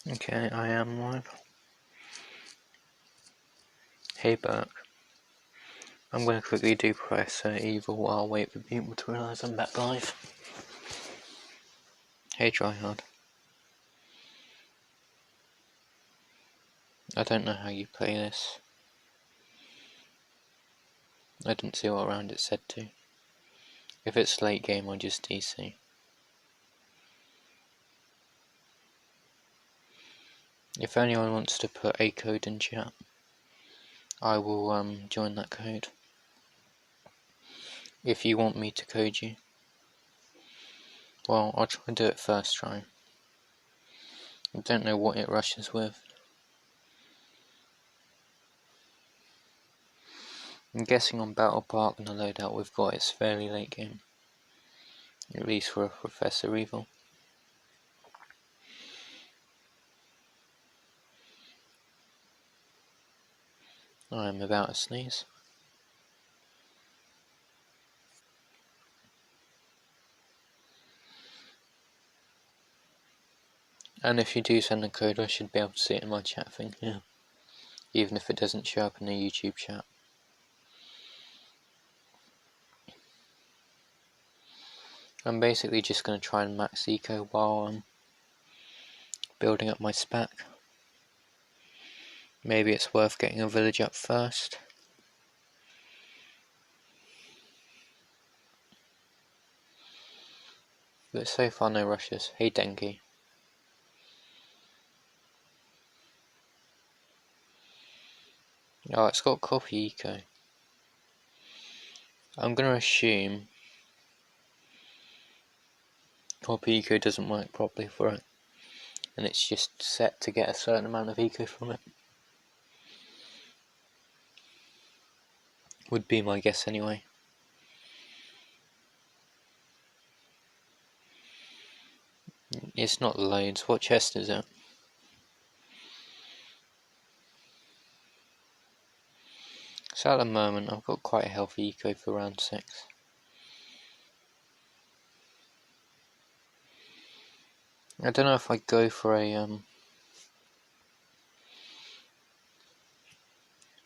Okay, I am live. Hey Burke, I'm going to quickly do Professor Evil while I wait for people to realise I'm back live. Hey Tryhard. I don't know how you play this. I didn't see what round it said to. If it's late game, I'll just DC. If anyone wants to put a code in chat, I will join that code. If you want me to code you, well, I'll try and do it first try. I don't know what it rushes with. I'm guessing on Battle Park and the loadout we've got, it's fairly late game. At least for a Professor Evil. I'm about to sneeze. And if you do send a code, I should be able to see it in my chat thing here, even if it doesn't show up in the YouTube chat. I'm basically just going to try and max eco while I'm building up my spec. Maybe it's worth getting a village up first. But so far no rushes. Hey Denki. Oh, it's got copy eco. I'm going to assume copy eco doesn't work properly for it, and it's just set to get a certain amount of eco from it. Would be my guess anyway. It's not loads. What chest is it? So at the moment I've got quite a healthy eco for round 6. I don't know if I go for a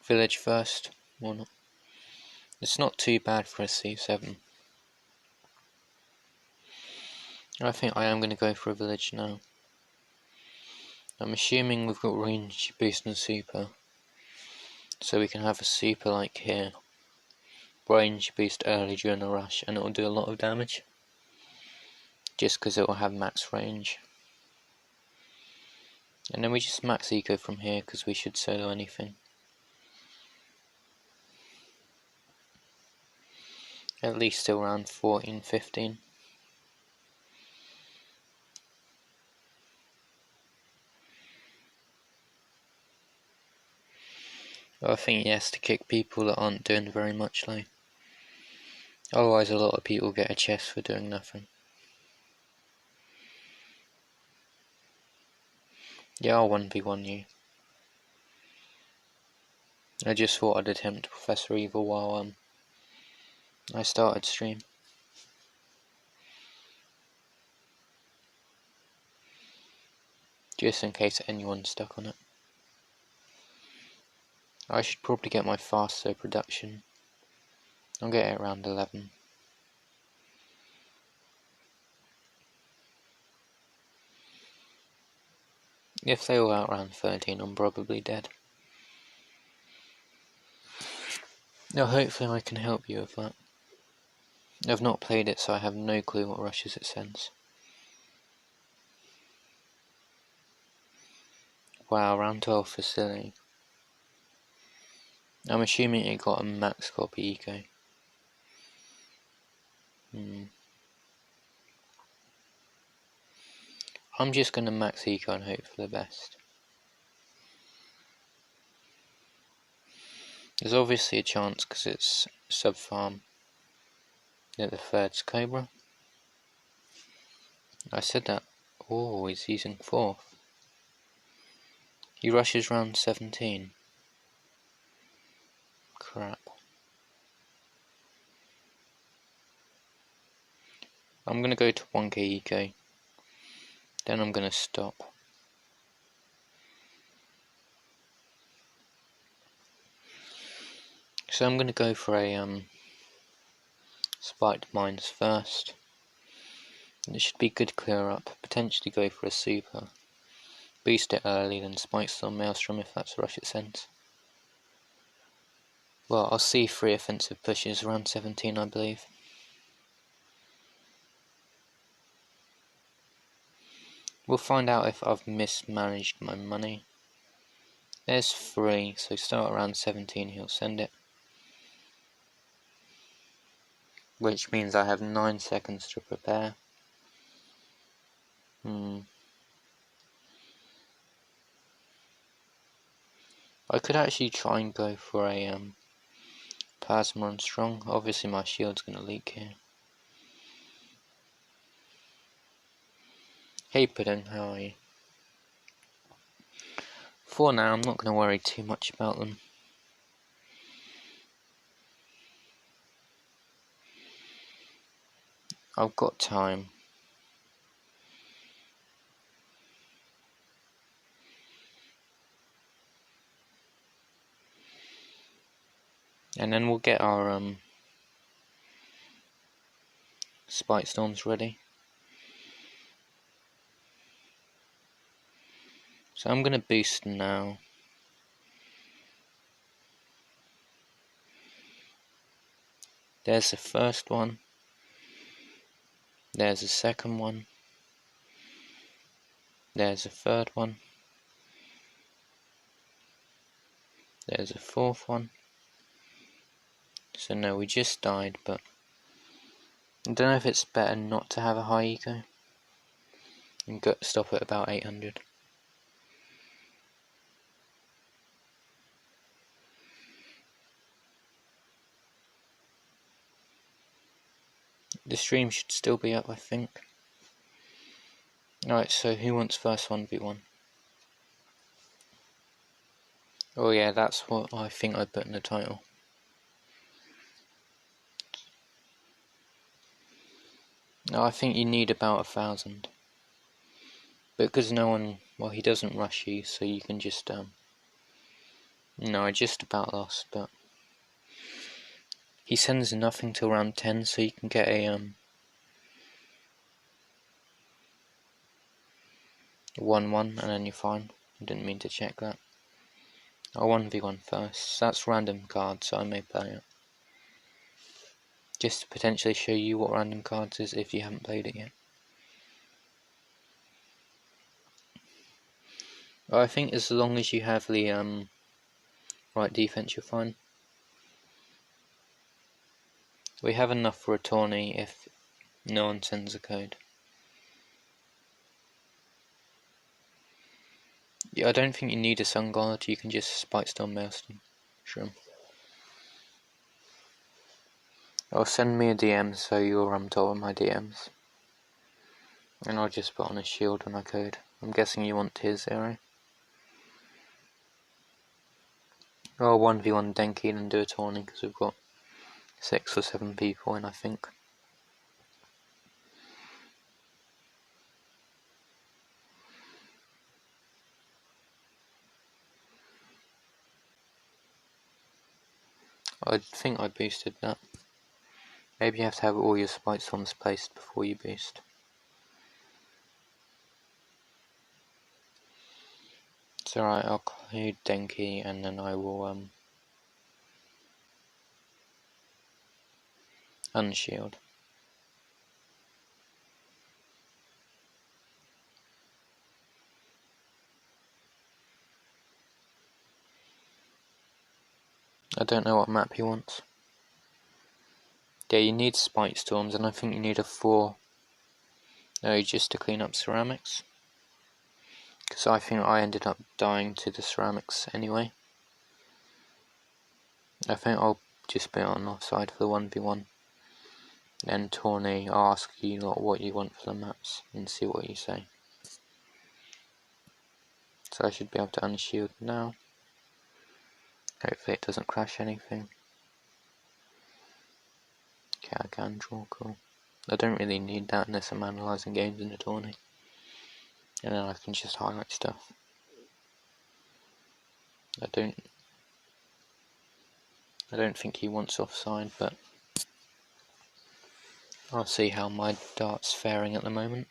village first or not. It's not too bad for a C7. I think I am going to go for a village now. I'm assuming we've got range boost and super, so we can have a super like here, range boost early during the rush, and it will do a lot of damage, just because it will have max range. And then we just max eco from here, because we should solo anything. At least till around 14, 15. I think he has to kick people that aren't doing very much though. Otherwise a lot of people get a chest for doing nothing. Yeah, I'll 1v1 you. I just thought I'd attempt Professor Evil while I started stream. Just in case anyone's stuck on it. I should probably get my faster production. I'll get it around 11. If they all outrun 13, I'm probably dead. Now hopefully I can help you with that. I've not played it, so I have no clue what rushes it sends. Wow, round 12 for silly. I'm assuming it got a max copy eco. I'm just going to max eco and hope for the best. There's obviously a chance because it's sub-farm that the third's Cobra. I said that. Oh, he's using 4th. He rushes round 17. Crap. I'm going to go to 1k eco. Then I'm going to stop. So I'm going to go for a spiked mines first. It should be good clear up, potentially go for a super. Boost it early, then spike some maelstrom if that's the rush it sends. Well, I'll see 3 offensive pushes around 17, I believe. We'll find out if I've mismanaged my money. There's 3, so start around 17, he'll send it. Which means I have 9 seconds to prepare. I could actually try and go for a plasma on strong. Obviously my shield's going to leak here. Hey Pudding, how are you? For now, I'm not going to worry too much about them. I've got time. And then we'll get our spike storms ready. So I'm going to boost now. There's the first one. There's the second one. There's the third one. There's the fourth one. So no, we just died, but I don't know if it's better not to have a high eco and stop at about 800. The stream should still be up, I think. Alright, so who wants first 1v1? Oh yeah, that's what I think I put in the title. No, I think you need about 1,000. Because no one, well, he doesn't rush you, so you can just, no, I just about lost, but he sends nothing till round 10, so you can get a, 1-1, and then you're fine. I didn't mean to check that. I'll 1v1 first. That's random cards, so I may play it. Just to potentially show you what random cards is if you haven't played it yet. Well, I think as long as you have the right defense, you're fine. We have enough for a tourney if no one sends a code. Yeah, I don't think you need a Sun God, you can just Spike Storm Maelstrom. Sure. Or send me a DM so you're told of my DMs. And I'll just put on a shield when I code. I'm guessing you want tier 0. Or 1v1 Denki and do a tourney because we've got 6 or 7 people in, I think. I think I boosted that. Maybe you have to have all your Spike Storms placed before you boost. It's alright, I'll include Denki and then I will unshield. I don't know what map he wants. Yeah, you need Spike Storms and I think you need a 4. No, just to clean up ceramics. Because I think I ended up dying to the ceramics anyway. I think I'll just be on offside for the 1v1. Then tourney, I'll ask you what you want for the maps and see what you say. So I should be able to unshield now. Hopefully it doesn't crash anything. Okay, I can draw, cool. I don't really need that unless I'm analysing games in a tourney. And then I can just highlight stuff. I don't... I don't think he wants offside, but I'll see how my dart's faring at the moment.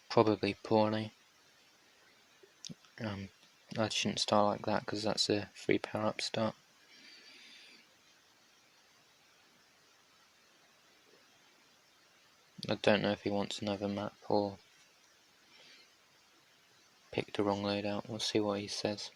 Probably poorly. I shouldn't start like that because that's a free power up start. I don't know if he wants another map or picked the wrong loadout. We'll see what he says.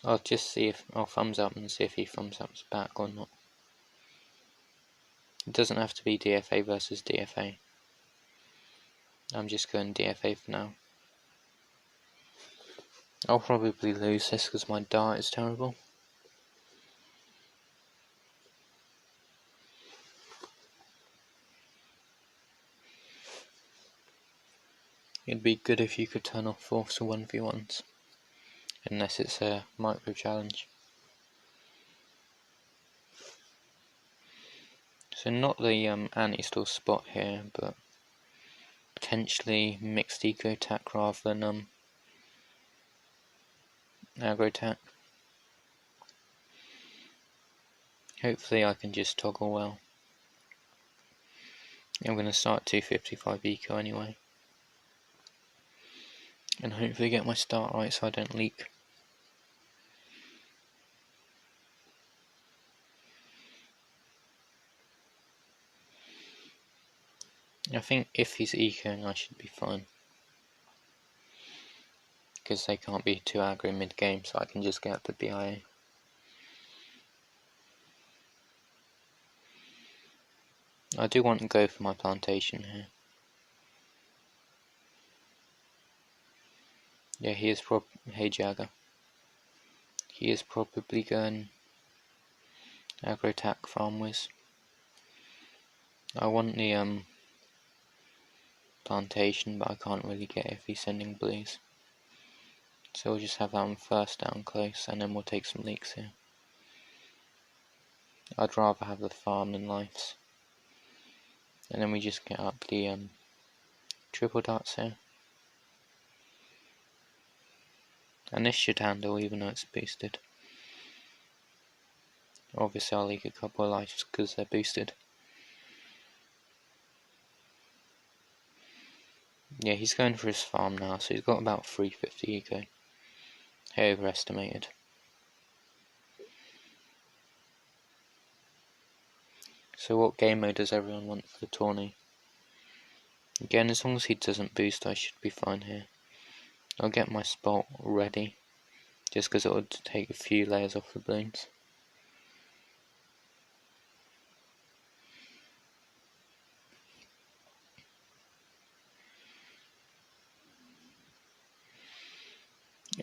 I'll just see if I'll thumbs up and see if he thumbs ups back or not. It doesn't have to be DFA versus DFA. I'm just going DFA for now. I'll probably lose this because my dart is terrible. It'd be good if you could turn off force or 1v1s. Unless it's a micro challenge. So not the anti-stall spot here, but potentially mixed eco attack rather than aggro attack. Hopefully I can just toggle well. I'm going to start 255 eco anyway. And hopefully get my start right so I don't leak. I think if he's ecoing I should be fine. Because they can't be too aggro mid-game, so I can just get up the BIA. I do want to go for my plantation here. Yeah, he is hey Jagger. He is probably going aggro attack farm whiz. I want the plantation, but I can't really get it if he's sending blues. So we'll just have that one first down close, and then we'll take some leaks here. I'd rather have the farm than lives. And then we just get up the triple darts here. And this should handle even though it's boosted. Obviously I'll leak a couple of lives because they're boosted. Yeah, he's going for his farm now, so he's got about 350 eco. He overestimated. So what game mode does everyone want for the tourney? Again, as long as he doesn't boost, I should be fine here. I'll get my spot ready, just because it would take a few layers off the balloons.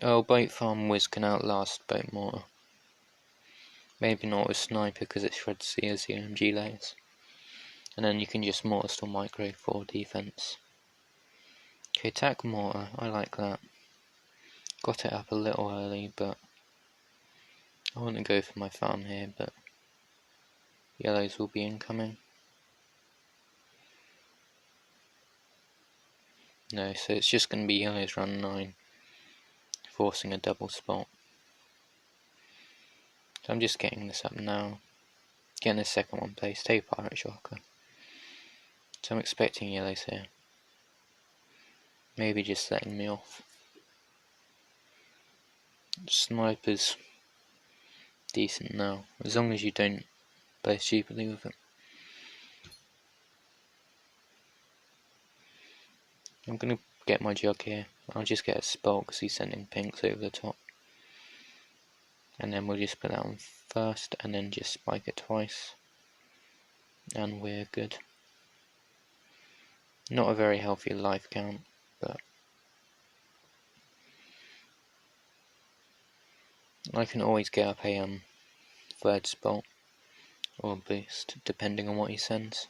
Oh, boat farm whiz can outlast boat mortar. Maybe not with sniper because it shreds the ZMG layers. And then you can just mortar stall micro for defense. Okay, attack mortar, I like that. Got it up a little early, but I want to go for my farm here, but yellows will be incoming. No, so it's just going to be yellows run 9, forcing a double spot. So I'm just getting this up now. Getting the second one placed, take pirate shocker. So I'm expecting yellows here. Maybe just letting me off. Sniper's decent now, as long as you don't play stupidly with it. I'm going to get my jug here. I'll just get a spot because he's sending pinks over the top. And then we'll just put that on first and then just spike it twice. And we're good. Not a very healthy life count, but I can always get up a third spot or a boost depending on what he sends.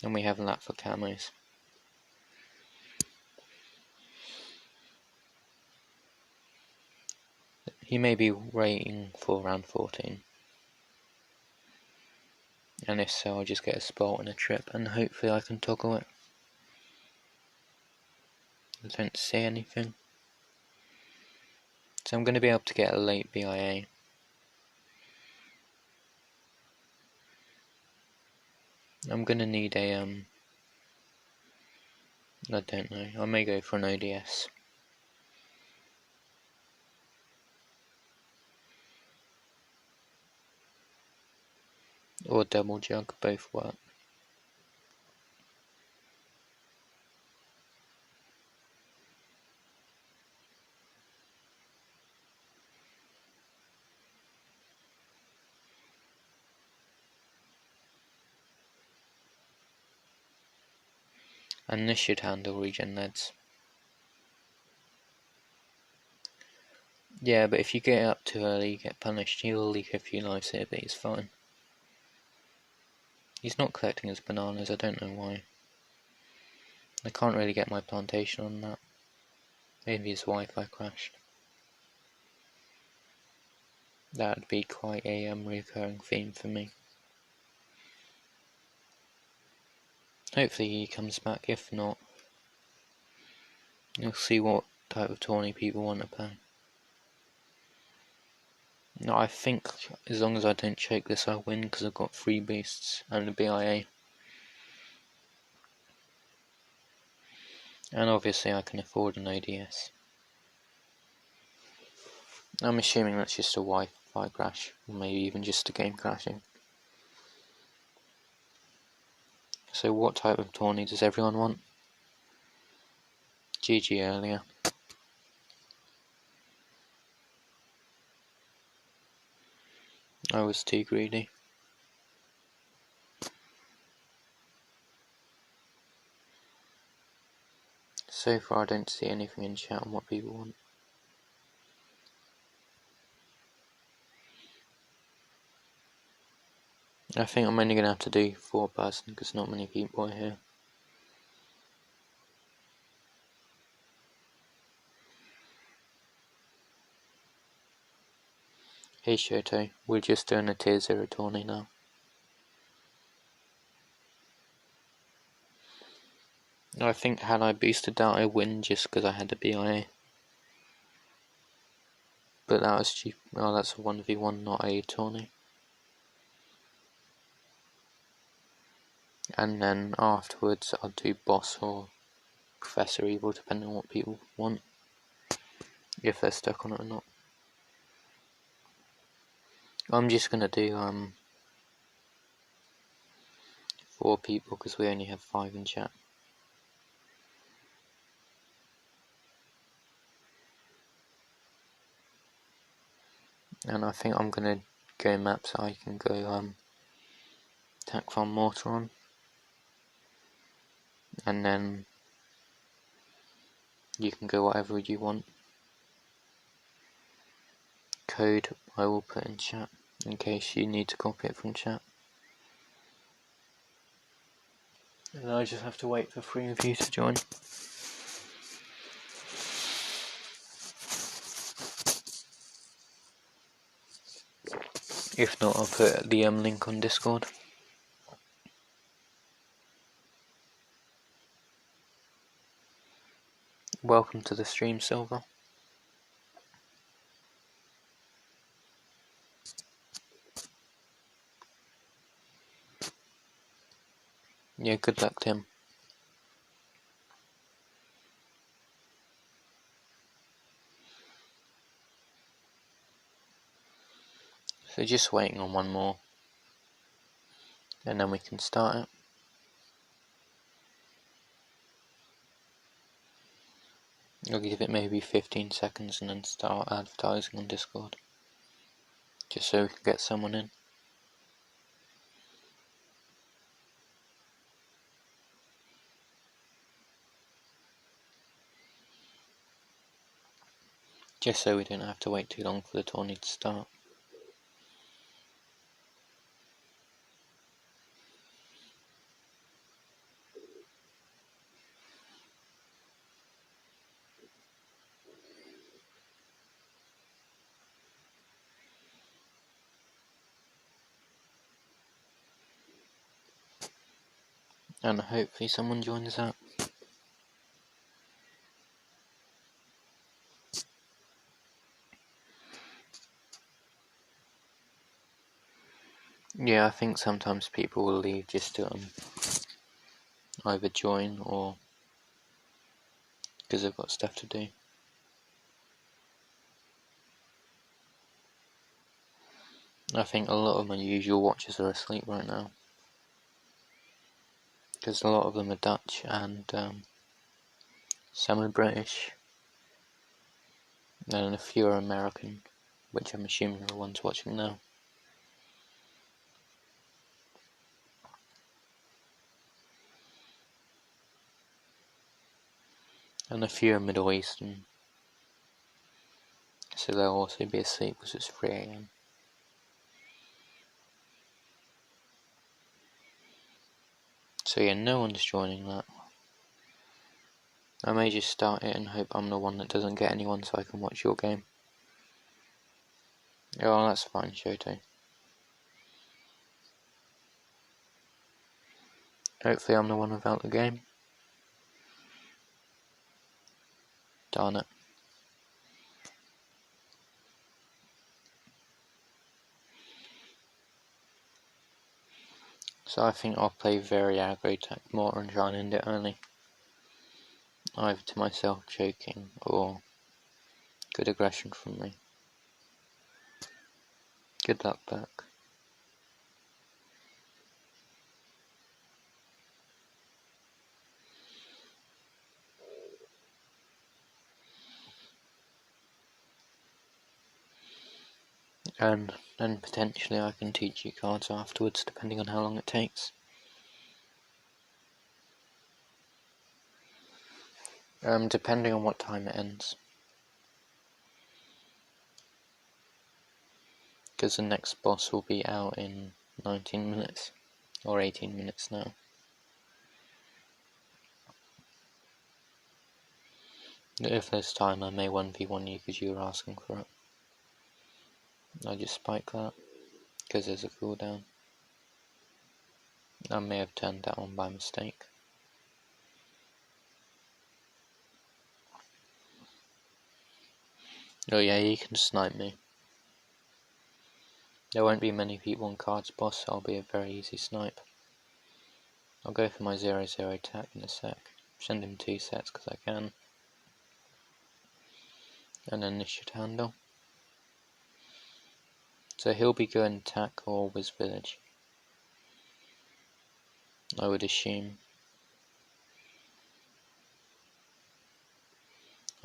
And we have that for camos. He may be waiting for round 14. And if so, I'll just get a spot and a trip, and hopefully I can toggle it. I don't see anything. So I'm going to be able to get a late BIA. I'm going to need a, I don't know, I may go for an ODS. Or double jug, both work. And this should handle regen leads. Yeah, but if you get up too early, you get punished. He'll leak a few lives here, but he's fine. He's not collecting his bananas, I don't know why. I can't really get my plantation on that. Maybe his Wi-Fi crashed. That would be quite a recurring theme for me. Hopefully he comes back, if not, you'll see what type of tourney people want to play. No, I think as long as I don't choke this, I'll win because I've got 3 beasts and a BIA. And obviously I can afford an ODS. I'm assuming that's just a Wi-Fi crash, or maybe even just a game crashing. So what type of tourney does everyone want? GG earlier. I was too greedy. So far I don't see anything in chat on what people want. I think I'm only going to have to do 4 person because not many people are here. Hey Shoto, we're just doing a tier 0 tourney now. I think had I boosted that I win just because I had a BIA. But that was cheap. Oh, that's a 1v1, not a tourney. And then afterwards I'll do boss or Professor Evil depending on what people want. If they're stuck on it or not. I'm just gonna do 4 people because we only have 5 in chat. And I think I'm gonna go maps so I can go attack farm mortar on. And then you can go whatever you want. Code I will put in chat in case you need to copy it from chat. And I just have to wait for 3 of you to join. If not, I'll put the link on Discord. Welcome to the stream, Silver. Yeah, good luck, Tim. So just waiting on 1 more. And then we can start it. I'll give it maybe 15 seconds and then start advertising on Discord. Just so we can get someone in. Just so we don't have to wait too long for the tourney to start. and hopefully someone joins that. Yeah, I think sometimes people will leave just to either join or because they've got stuff to do. I think a lot of my usual watchers are asleep right now, because a lot of them are Dutch and some are British, and a few are American, which I'm assuming are the ones watching now. And a few are Middle Eastern, so they'll also be asleep because it's 3 AM. So yeah, no one's joining that. I may just start it and hope I'm the one that doesn't get anyone so I can watch your game. Oh, that's fine, Shoto. Hopefully I'm the one without the game. Darn it. So I think I'll play very aggro tech more and try and end it early. Either to myself choking or good aggression from me. Good luck, Burke. And then potentially I can teach you cards afterwards, depending on how long it takes. Depending on what time it ends. Because the next boss will be out in 19 minutes, or 18 minutes now. If there's time, I may 1v1 you because you were asking for it. I just spike that, because there's a cooldown. I may have turned that on by mistake. Oh yeah, you can snipe me. There won't be many people on cards boss, so I'll be a very easy snipe. I'll go for my 0-0 attack in a sec. Send him 2 sets because I can. And then this should handle. So he'll be going attack or Wiz Village, I would assume.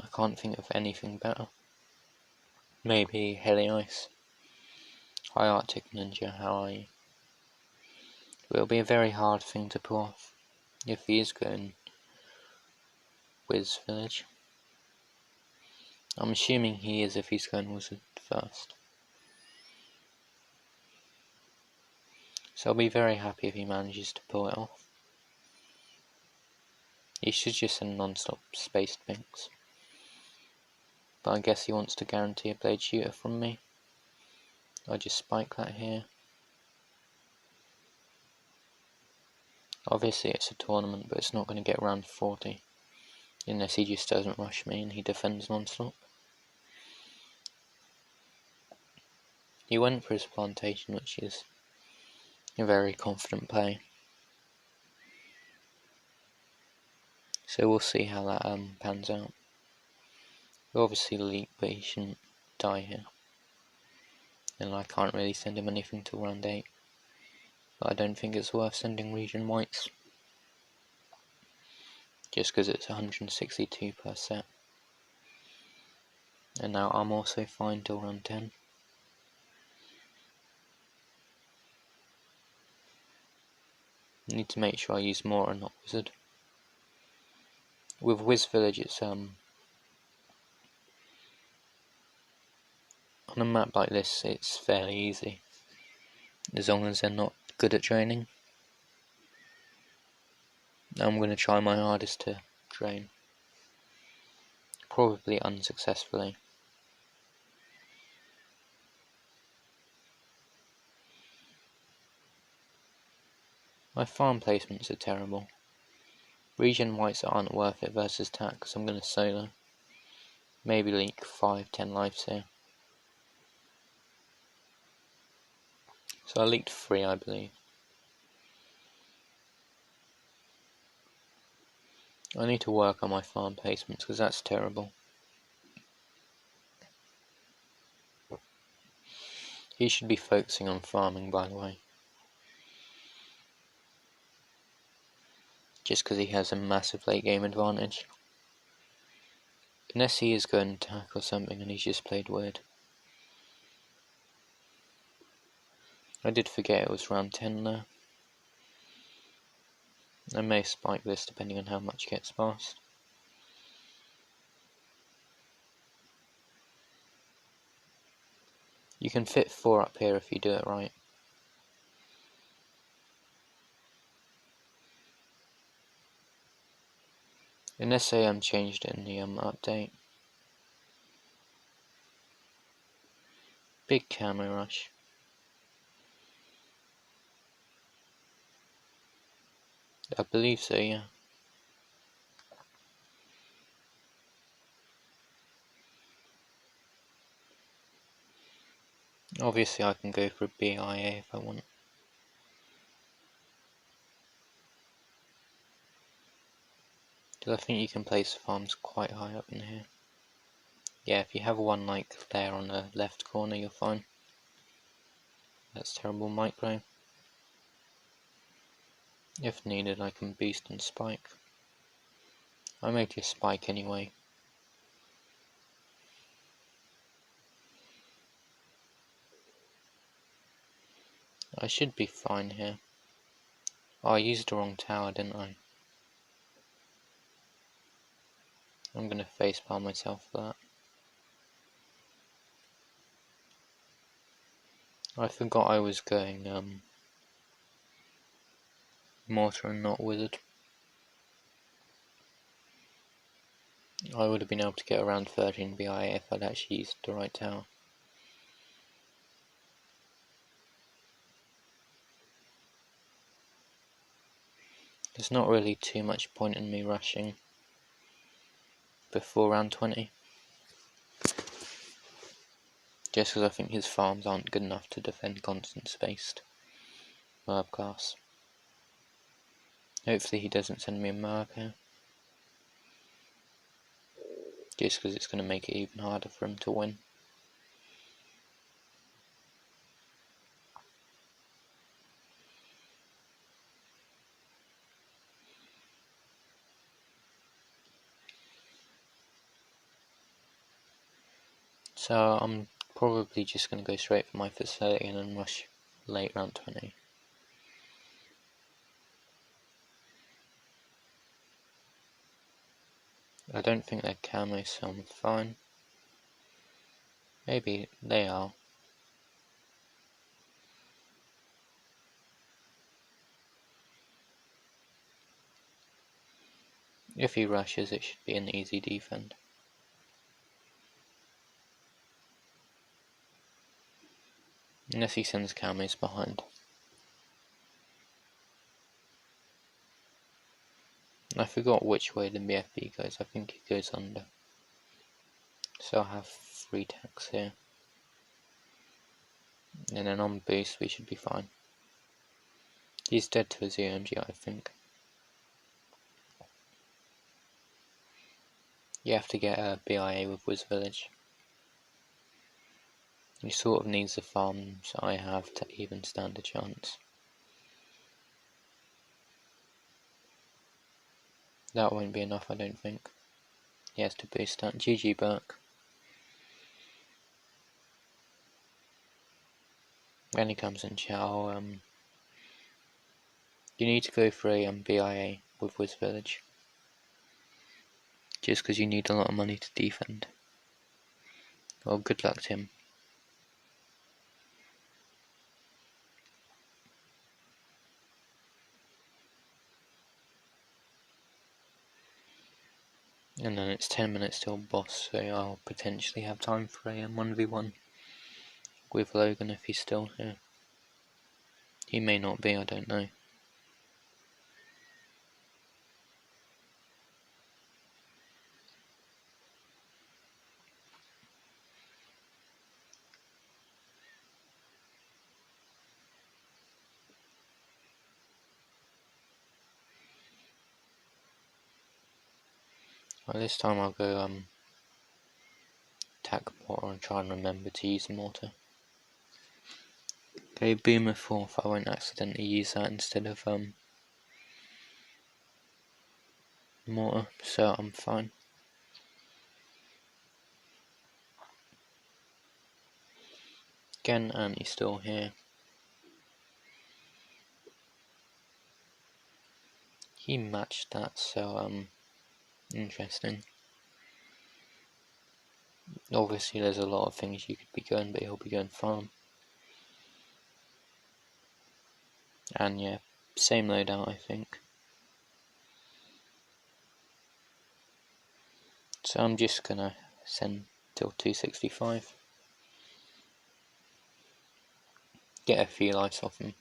I can't think of anything better. Maybe Heli Ice. Hi Arctic Ninja, how are you? It'll be a very hard thing to pull off if he is going Wiz Village. I'm assuming he is if he's going Wizard first. So I'll be very happy if he manages to pull it off. He should just send non-stop spaced pinks. But I guess he wants to guarantee a blade shooter from me. I'll just spike that here. Obviously it's a tournament, but it's not going to get around 40. Unless he just doesn't rush me and he defends non-stop. He went for his plantation, which is a very confident play. So we'll see how that pans out. He'll obviously leap, but he shouldn't die here. And I can't really send him anything till round 8. But I don't think it's worth sending region whites. Just because it's 162 per set. And now I'm also fine till round 10. Need to make sure I use Mortar, not Wizard. With Wiz Village, it's on a map like this, it's fairly easy, as long as they're not good at draining. I'm going to try my hardest to drain, probably unsuccessfully. My farm placements are terrible. Regen whites aren't worth it versus tack, so I'm going to solo. Maybe leak 5-10 lives here. So I leaked 3, I believe. I need to work on my farm placements because that's terrible. He should be focusing on farming, by the way. Just because he has a massive late game advantage. Unless he is going to attack or something and he's just played weird. I did forget it was round 10 there. I may spike this depending on how much gets past. You can fit 4 up here if you do it right. Unless they changed it in the update. Big camo rush. I believe so, yeah. Obviously I can go for a BIA if I want. Because I think you can place farms quite high up in here. Yeah, if you have one like there on the left corner, you're fine. That's terrible micro. If needed, I can boost and spike. I may just spike anyway. I should be fine here. Oh, I used the wrong tower, didn't I? I'm gonna facepalm myself for that. I forgot I was going mortar and not wizard. I would have been able to get around 13 BIA if I'd actually used the right tower. There's not really too much point in me rushing before round 20. Just because I think his farms aren't good enough to defend constant spaced Merb class. Hopefully he doesn't send me a Merb here. Just because it's going to make it even harder for him to win. So I'm probably just going to go straight for my facility and then rush late round 20. I don't think they're camo, so I'm fine. Maybe they are. If he rushes, it should be an easy defend. Unless he sends camos behind. I forgot which way the BFB goes. I think it goes under. So I'll have 3 tacks here. And then on boost we should be fine. He's dead to his EMG, I think. You have to get a BIA with Wiz Village. He sort of needs the farms I have to even stand a chance. That won't be enough, I don't think. He has to boost that. GG Burke. When he comes in Chow, you need to go for a BIA with Wiz Village. Just because you need a lot of money to defend. Well, good luck to him. And then it's 10 minutes till boss, so I'll potentially have time for a 1v1 with Logan if he's still here. He may not be, I don't know. Well, this time I'll go tack mortar and try and remember to use the mortar. Okay, boomer 4th, I won't accidentally use that instead of mortar, so I'm fine. Again, Annie's still here. He matched that, so interesting. Obviously there's a lot of things you could be going, but he'll be going farm. And yeah, same loadout I think. So I'm just gonna send till 265. Get a few lights off him.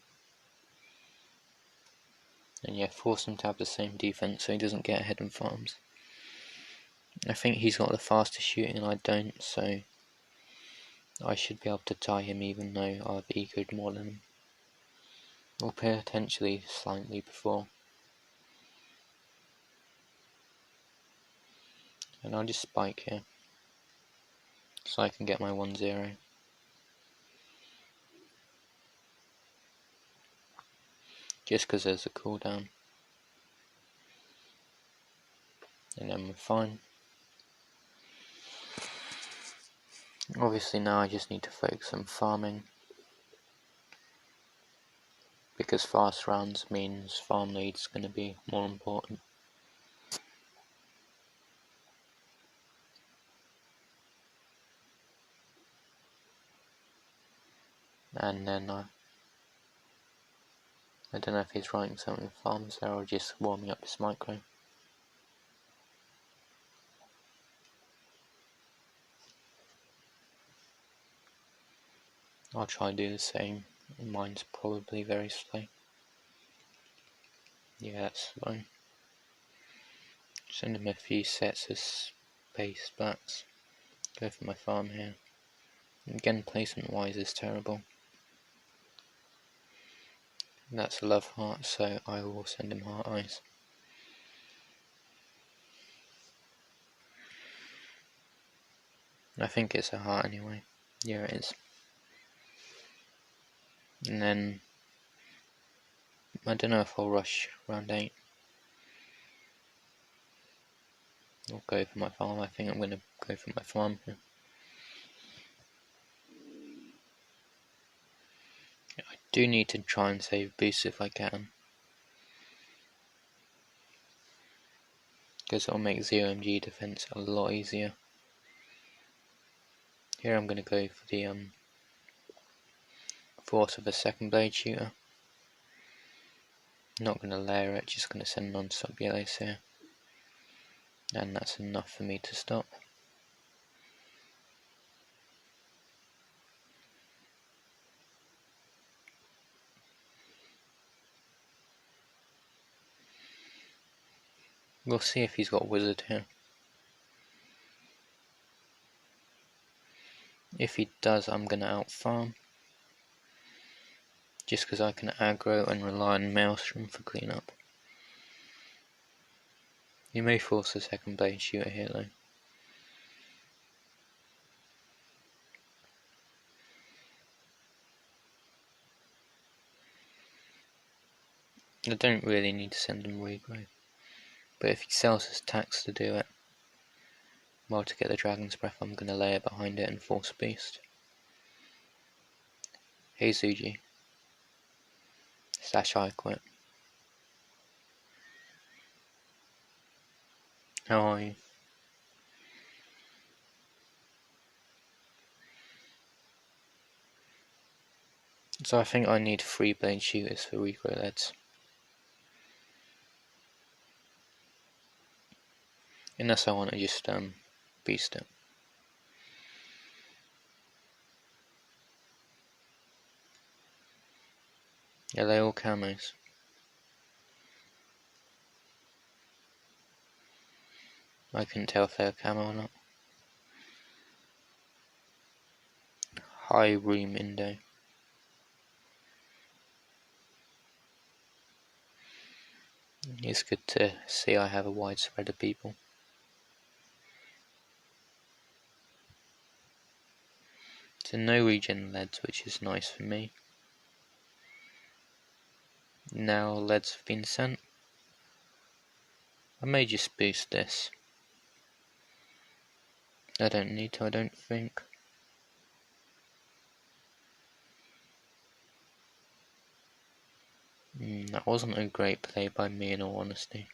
And yeah, force him to have the same defense so he doesn't get ahead in farms. I think he's got the fastest shooting and I don't, so I should be able to tie him even though I've ecoed more than him. Or potentially slightly before. And I'll just spike here. So I can get my 1-0. Just because there's a cooldown. And then we're fine. Obviously now I just need to focus on farming. Because fast rounds means farm lead's going to be more important. And then I don't know if he's writing something with farms there or just warming up his micro. I'll try to do the same. Mine's probably very slow. Yeah, that's fine. Send him a few sets of space bats. Go for my farm here. Again, placement wise is terrible. That's a love heart, so I will send him heart eyes. I think it's a heart anyway. Yeah, it is. And then I don't know if I'll rush round 8. I'll go for my farm. I think I'm going to go for my farm here. I do need to try and save boosts if I can, because it'll make 0MG defense a lot easier. Here I'm going to go for the force of a second blade shooter. Not going to layer it, just going to send non-stop yellows here. And that's enough for me to stop. We'll see if he's got wizard here. If he does, I'm going to out-farm. Just because I can aggro and rely on Maelstrom for cleanup. You may force a second blade shooter here though. I don't really need to send him regrow, but if he sells his tax to do it, well, to get the Dragon's Breath I'm going to layer behind it and force boost. Hey Zuji. Slash I quit. How are you? So I think I need 3 blade shooters for regrow leads. Unless I want to just boost it. Are they all camos? I couldn't tell if they were camo or not. High room Indo. It's good to see I have a wide spread of people. So no regen leads, which is nice for me. Now leads have been sent. I may just boost this. I don't need to, I don't think. That wasn't a great play by me, in all honesty.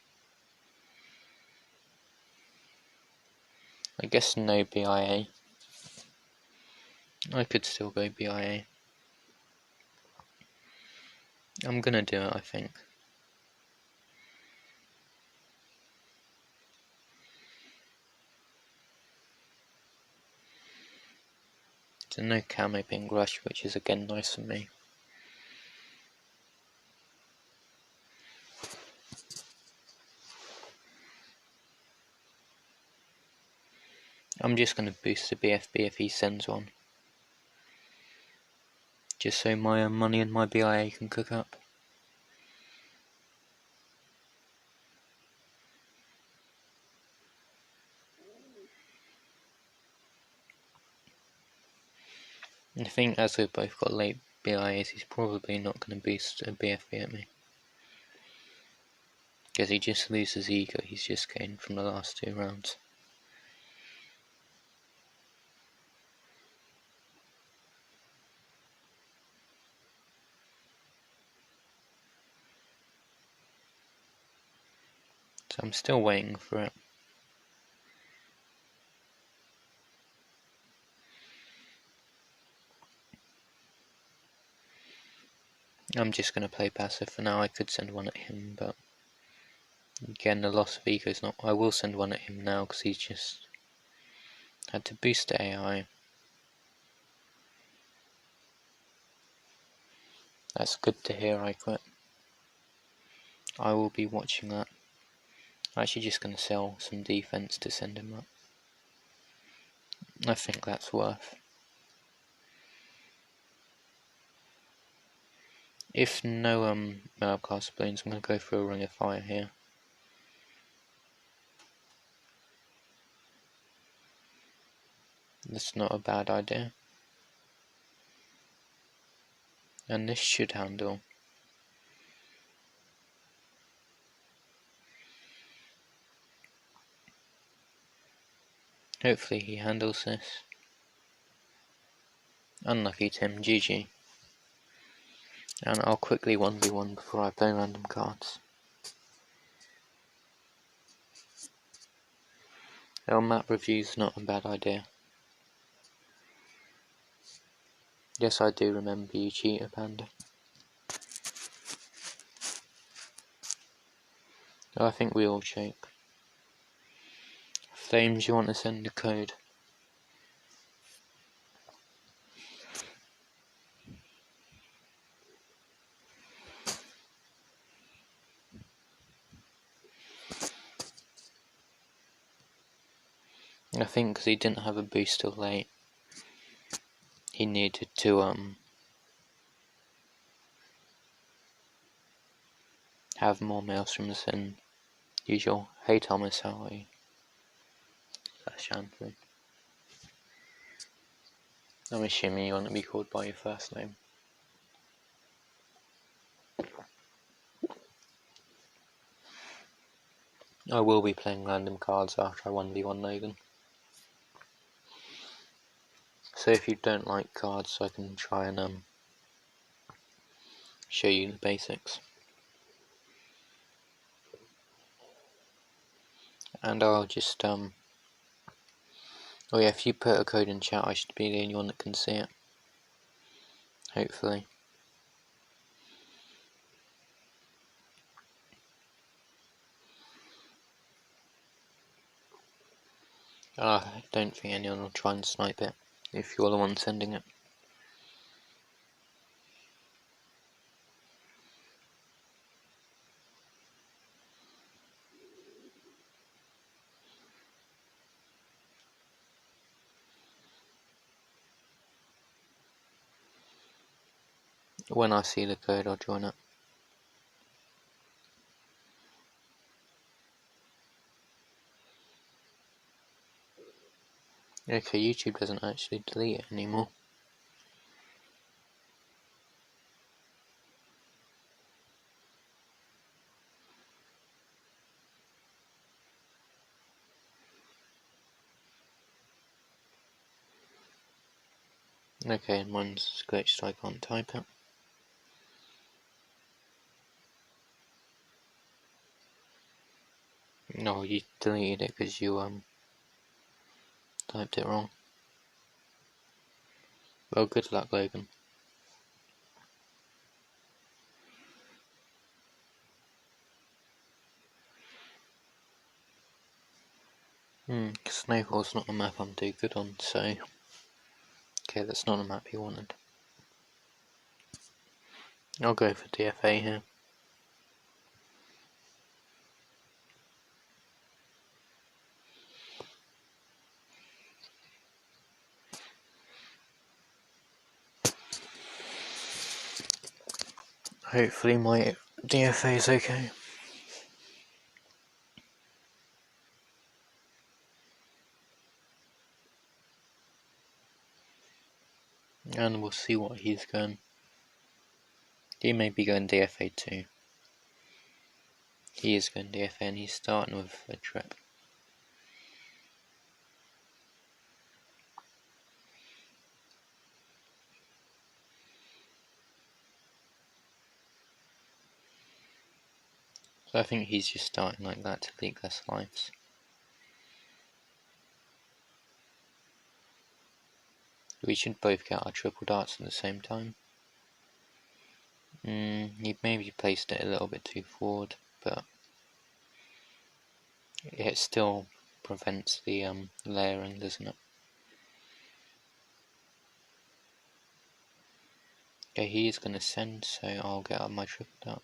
I guess no BIA. I could still go BIA. I'm gonna do it, I think. So no camo ping rush, which is again nice for me. I'm just gonna boost the BFB if he sends one. Just so my money and my BIA can cook up. I think as we've both got late BIAs, he's probably not going to boost a BFB at me. Because he just loses ego, he's just gained from the last 2 rounds. So I'm still waiting for it. I'm just going to play passive for now. I could send one at him, but again, the loss of ego is not. I will send one at him now because he's just had to boost the AI. That's good to hear. I quit. I will be watching that. I'm actually just going to sell some defense to send him up. I think that's worth. If no cast balloons, I'm going to go for a ring of fire here. That's not a bad idea. And this should handle. Hopefully he handles this. Unlucky Tim, GG. And I'll quickly 1v1 before I play random cards. Map review's not a bad idea. Yes, I do remember you, Cheetah Panda. I think we all choke. Flames, you want to send a code? I think because he didn't have a booster late, he needed to have more maelstroms than usual. Hey Thomas, how are you? That's Anthony. I'm assuming you want to be called by your first name. I will be playing random cards after I 1v1 Logan. So if you don't like cards, I can try and show you the basics. And I'll just oh yeah, if you put a code in chat, I should be the only one that can see it. Hopefully. I don't think anyone will try and snipe it if you're the one sending it. When I see the code, I'll join it. Okay, YouTube doesn't actually delete it anymore. Okay, mine's glitched so I can't type it. No, you deleted it because you typed it wrong. Well, good luck, Logan. Snowfall's not a map I'm too good on, so... Okay, that's not a map you wanted. I'll go for DFA here. Hopefully my DFA is okay. And we'll see what he's going. He may be going DFA too. He is going DFA and he's starting with a trip. So I think he's just starting like that to leak less lives. We should both get our triple darts at the same time. He maybe placed it a little bit too forward, but it still prevents the layering, doesn't it? Okay, he is going to send, so I'll get up my triple dart.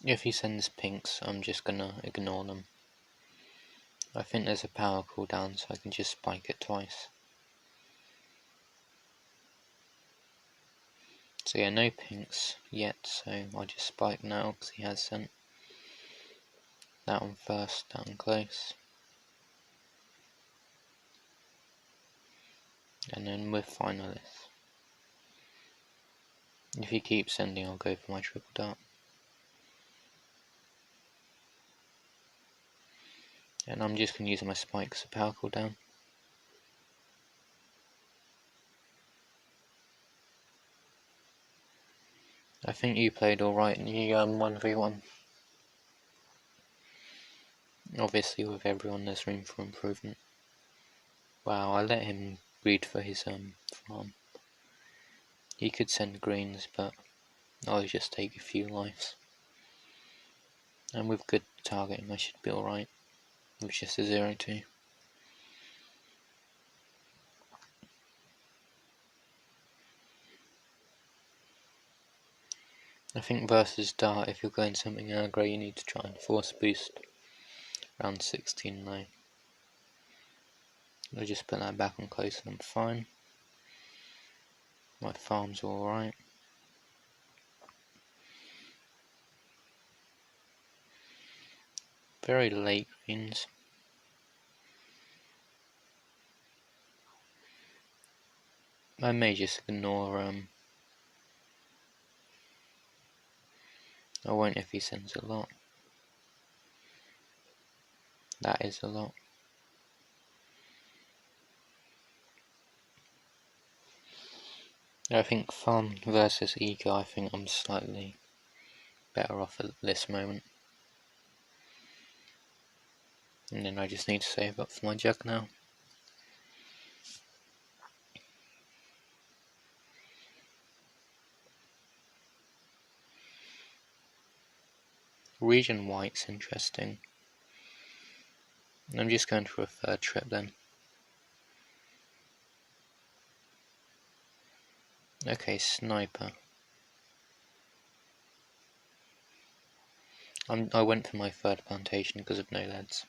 If he sends pinks, I'm just going to ignore them. I think there's a power cooldown, so I can just spike it twice. So yeah, no pinks yet, so I'll just spike now because he has sent. That one first, that one close. And then we're finalists. If he keeps sending, I'll go for my triple dart. And I'm just going to use my spikes for power cooldown. I think you played alright in the 1v1. Obviously with everyone there's room for improvement. Wow, I let him breed for his farm. He could send greens, but I'll just take a few lives. And with good targeting I should be alright. With just a 0-2. I think versus dart, if you're going something aggro, you need to try and force boost around 16-9. I'll just put that back on close and I'm fine. My farm's alright. Very late greens. I may just ignore I won't if he sends a lot. That is a lot. I think farm versus eco, I think I'm slightly better off at this moment. And then I just need to save up for my jug now. Region white's interesting. I'm just going for a third trip then. Okay, sniper. I went for my third plantation because of no leads.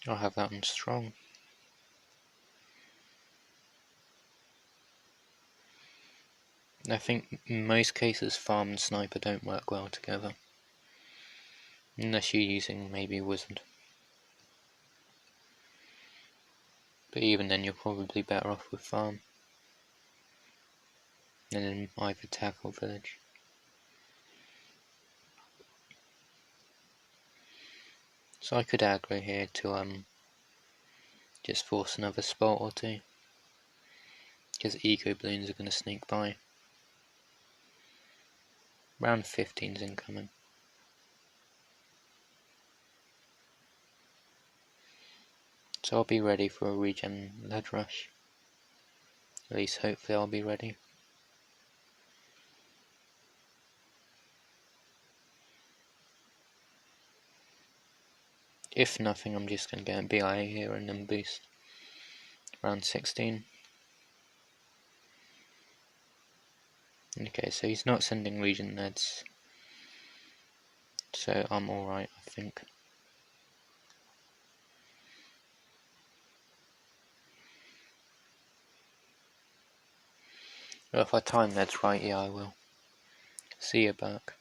I'll have that one strong. I think in most cases farm and sniper don't work well together. Unless you're using maybe wizard. But even then you're probably better off with farm. And then either tackle village. So I could aggro here to just force another spot or two, because eco balloons are going to sneak by. Round 15's incoming. So I'll be ready for a regen lead rush. At least hopefully I'll be ready. If nothing, I'm just going to get a BIA here and then boost. Round 16. Okay, so he's not sending regen leads. So I'm alright, I think. Well, if I time leads right, yeah I will. See you back.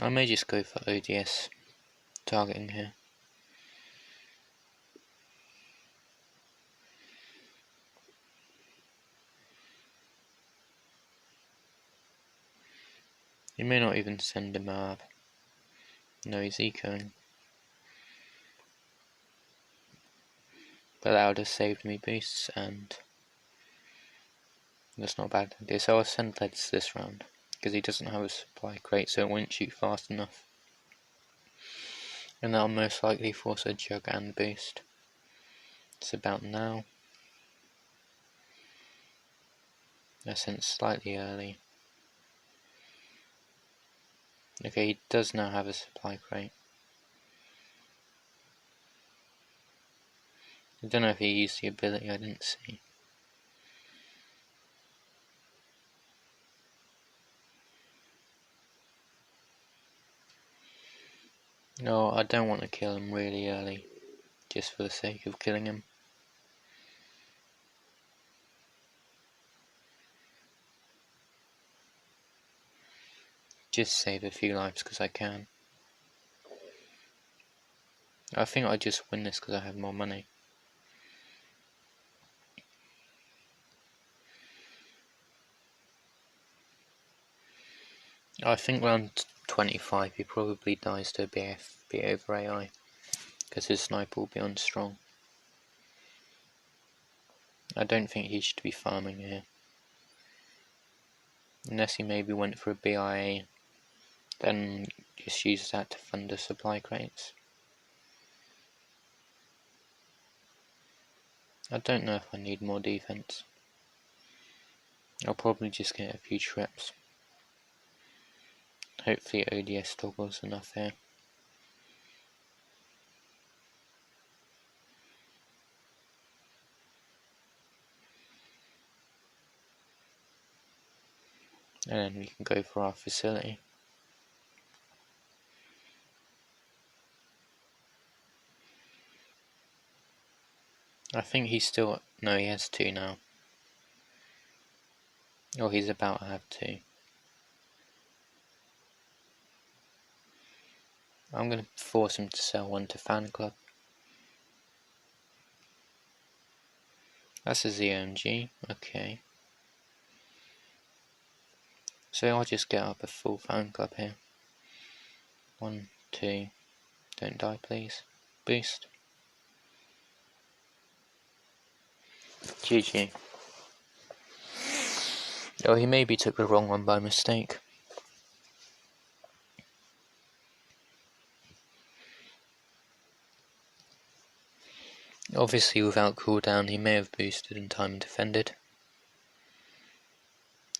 I may just go for ODS targeting here. You may not even send a map. No, he's ecoing. But that would have saved me boosts, and that's not a bad idea. So I'll send leads this round, because he doesn't have a supply crate, so it won't shoot fast enough. And that'll most likely force a jug and boost. It's about now. I sent slightly early. Okay, he does now have a supply crate. I don't know if he used the ability, I didn't see. No, I don't want to kill him really early, just for the sake of killing him. Just save a few lives because I can. I think I just win this because I have more money. I think round 25 he probably dies to a BFB over AI, because his sniper will be on strong. I don't think he should be farming here. Unless he maybe went for a BIA, then just use that to fund the supply crates. I don't know if I need more defense. I'll probably just get a few trips. Hopefully ODS toggles enough here. And then we can go for our facility. I think he's still... no, he has 2 now. Or he's about to have 2. I'm going to force him to sell 1 to Fan Club. That's a ZOMG, okay. So I'll just get up a full Fan Club here. 1, 2, don't die please. Boost. GG. Oh, he maybe took the wrong one by mistake. Obviously without cooldown he may have boosted in time and defended.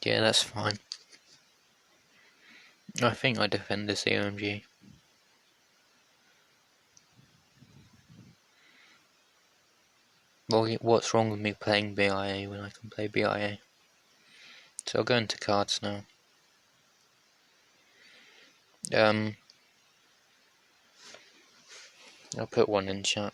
Yeah, that's fine. I think I defend this AMG. Well, what's wrong with me playing BIA when I can play BIA? So I'll go into cards now. I'll put 1 in chat.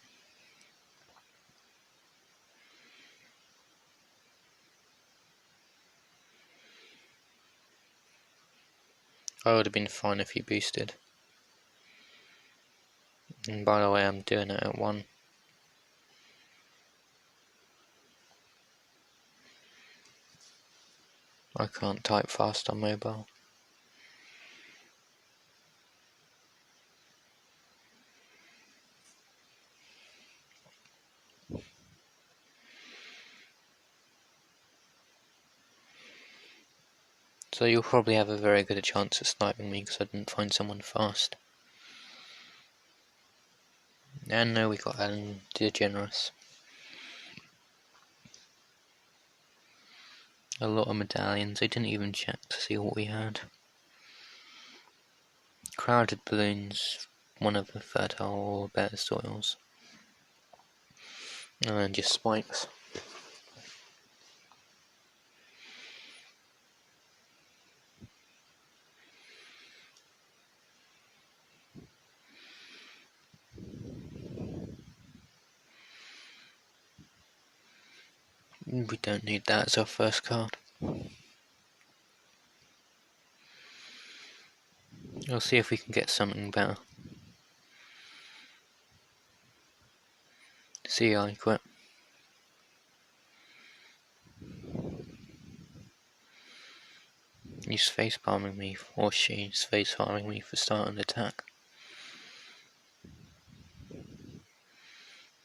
I would have been fine if he boosted. And by the way, I'm doing it at 1. I can't type fast on mobile. So you'll probably have a very good chance of sniping me because I didn't find someone fast. And no, we got Alan DeGeneres. A lot of medallions. I didn't even check to see what we had. Crowded balloons, one of the fertile or better soils. And just spikes. We don't need that as our first card. We'll see if we can get something better. See, I quit. He's face palming me, or she's face palming me for starting an attack.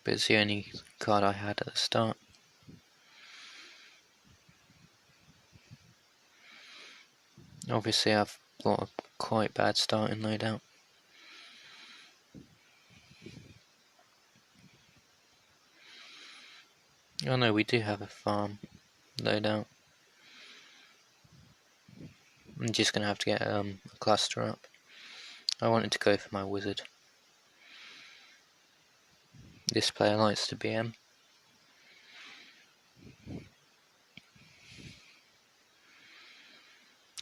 But it's the only card I had at the start. Obviously I've got a quite bad starting loadout. Oh no, we do have a farm loadout. I'm just gonna have to get a cluster up. I wanted to go for my wizard. This player likes to BM.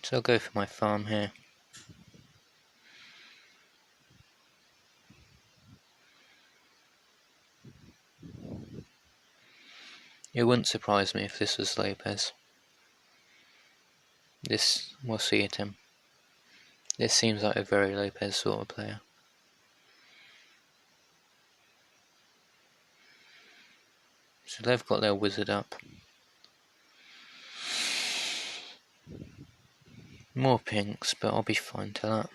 So I'll go for my farm here. It wouldn't surprise me if this was Lopez. We'll see it him. This seems like a very Lopez sort of player. So they've got their wizard up. More pinks, but I'll be fine to that.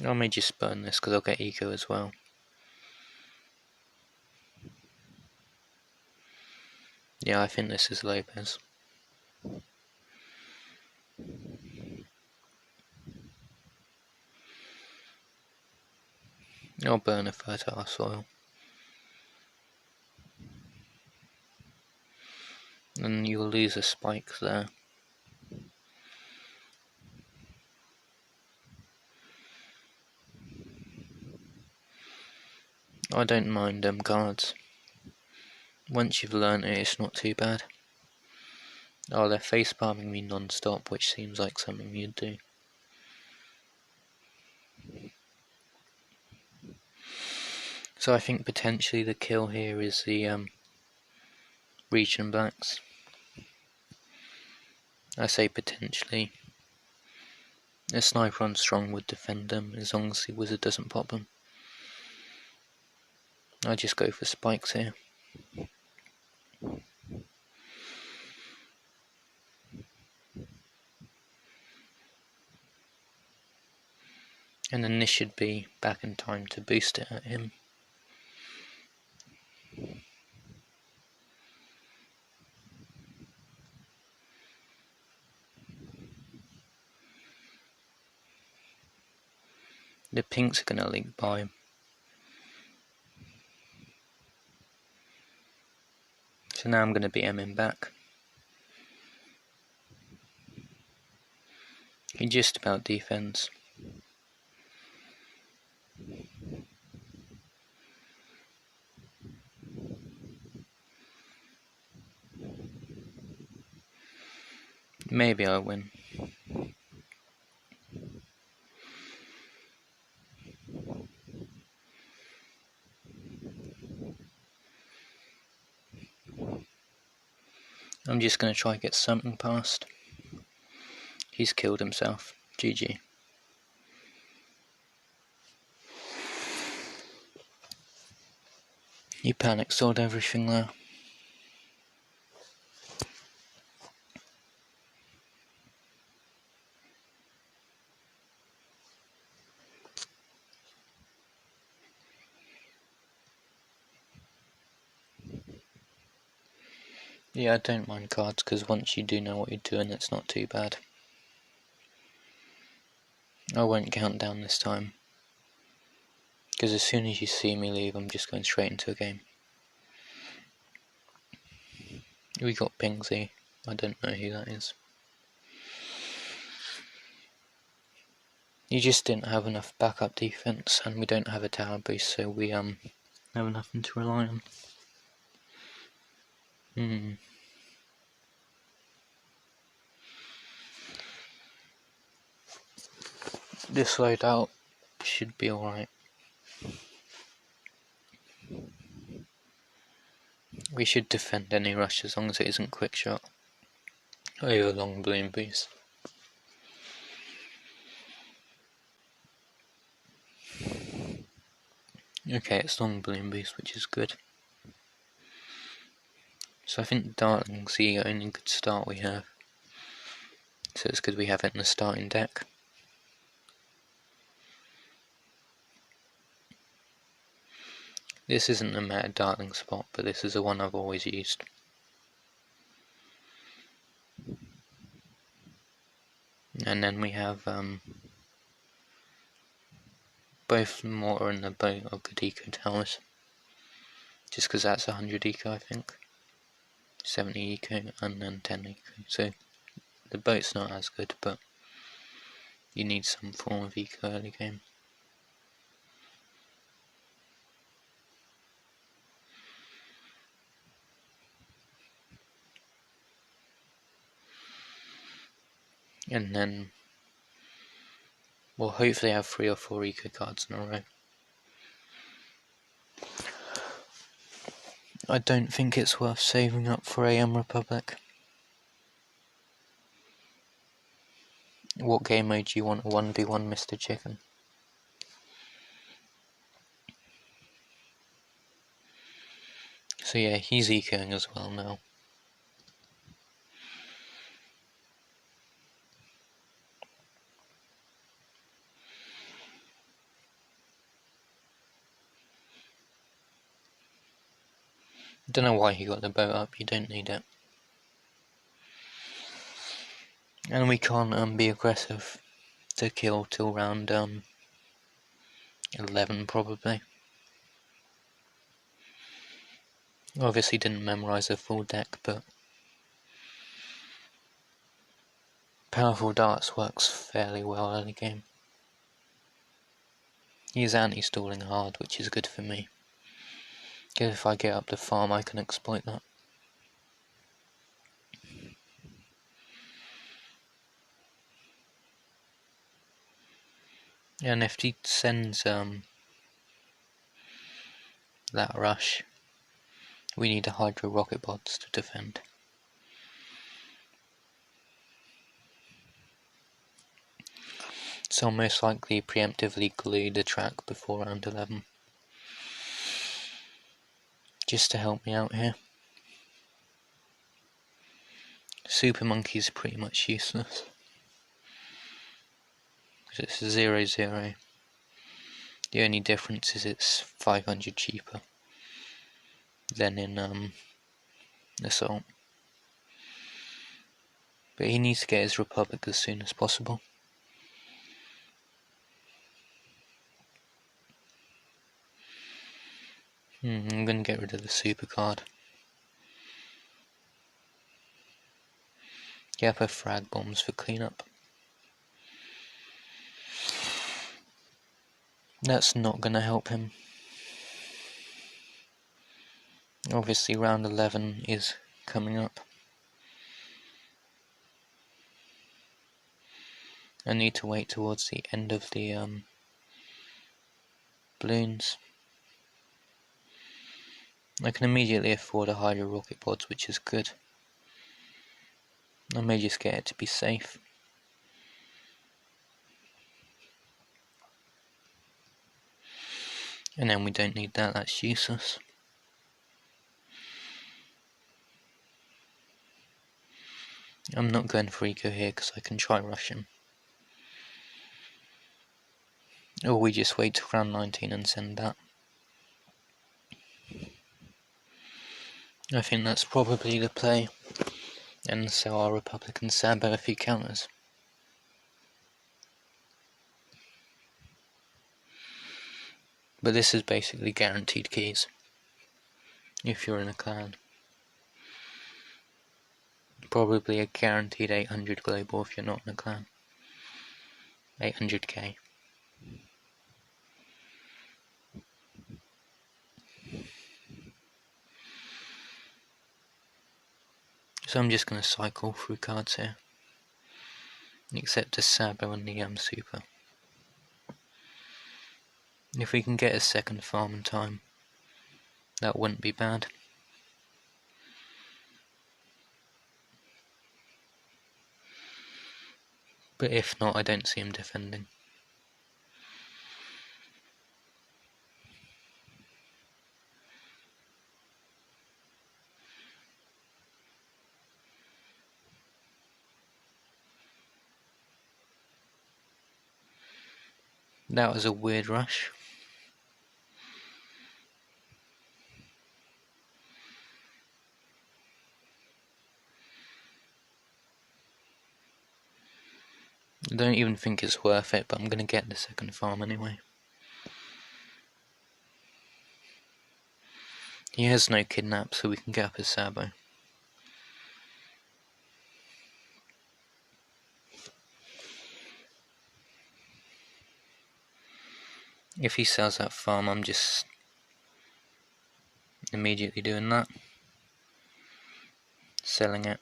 I may just burn this because I'll get eco as well. Yeah, I think this is Lopez. I'll burn a fertile soil. And you'll lose a spike there. I don't mind them cards. Once you've learnt it, it's not too bad. Oh, they're face palming me non-stop, which seems like something you'd do. So I think potentially the kill here is the region blacks. I say potentially. A sniper on strong would defend them as long as the wizard doesn't pop them. I just go for spikes here. And then this should be back in time to boost it at him. The pinks are going to leak by. So now I'm going to BM him back. He just about defends. Maybe I win. I'm just going to try and get something past. He's killed himself. GG. He panic sold everything there. Yeah, I don't mind cards, because once you do know what you're doing, it's not too bad. I won't count down this time, because as soon as you see me leave, I'm just going straight into a game. We got Pingsy. I don't know who that is. You just didn't have enough backup defense, and we don't have a tower boost, so we have nothing to rely on. This loadout should be alright. We should defend any rush as long as it isn't quick shot over long balloon boost. Okay, it's long balloon boost, which is good. So I think Dartling's the only good start we have. So it's good we have it in the starting deck. This isn't a meta Dartling spot, but this is the one I've always used. And then we have both mortar and the boat are good eco towers. Just because that's 100 eco, I think. 70 eco and then 10 eco. So the boat's not as good, but you need some form of eco early game. And then we'll hopefully have 3 or 4 eco cards in a row. I don't think it's worth saving up for AM Republic. What game mode do you want? A 1v1 Mr. Chicken? So yeah, he's ecoing as well now. Don't know why he got the boat up, you don't need it. And we can't be aggressive to kill till round 11 probably. Obviously didn't memorise the full deck, but Powerful Darts works fairly well early game. He's anti-stalling hard, which is good for me. Because if I get up the farm, I can exploit that. And if he sends that rush, we need a Hydro rocket pods to defend. So I'll most likely preemptively glue the track before round 11. Just to help me out here. Super Monkey's pretty much useless. It's 0-0. The only difference is it's 500 cheaper than in Assault. But he needs to get his Republic as soon as possible. I'm going to get rid of the super card. Yep, a frag bombs for cleanup. That's not going to help him. Obviously round 11 is coming up. I need to wait towards the end of the balloons. I can immediately afford a Hydro rocket pods, which is good. I may just get it to be safe. And then we don't need that, that's useless. I'm not going for eco here because I can try rush him. Or we just wait till round 19 and send that. I think that's probably the play, and so our Republican Sabo if he counters. But this is basically guaranteed keys, if you're in a clan. Probably a guaranteed 800 global if you're not in a clan. 800k. So I'm just going to cycle through cards here. Except the Sabo and the Super. If we can get a second farm in time, that wouldn't be bad. But if not, I don't see him defending. That was a weird rush. I don't even think it's worth it, but I'm going to get the second farm anyway. He has no kidnap, so we can get up his Sabo. If he sells that farm, I'm just immediately doing that. Selling it.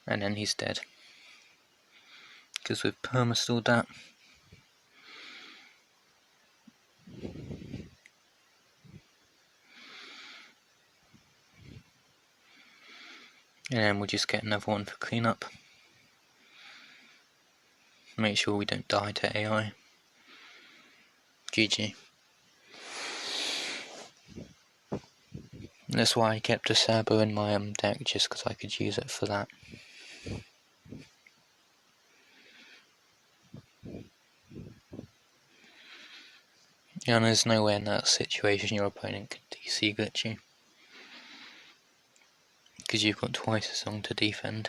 And then he's dead. Because we've permastalled that. And then we'll just get another one for cleanup. Make sure we don't die to AI. GG. That's why I kept a Sabo in my deck, just because I could use it for that. And there's no way in that situation your opponent can DC glitch you. Because you've got twice as long to defend.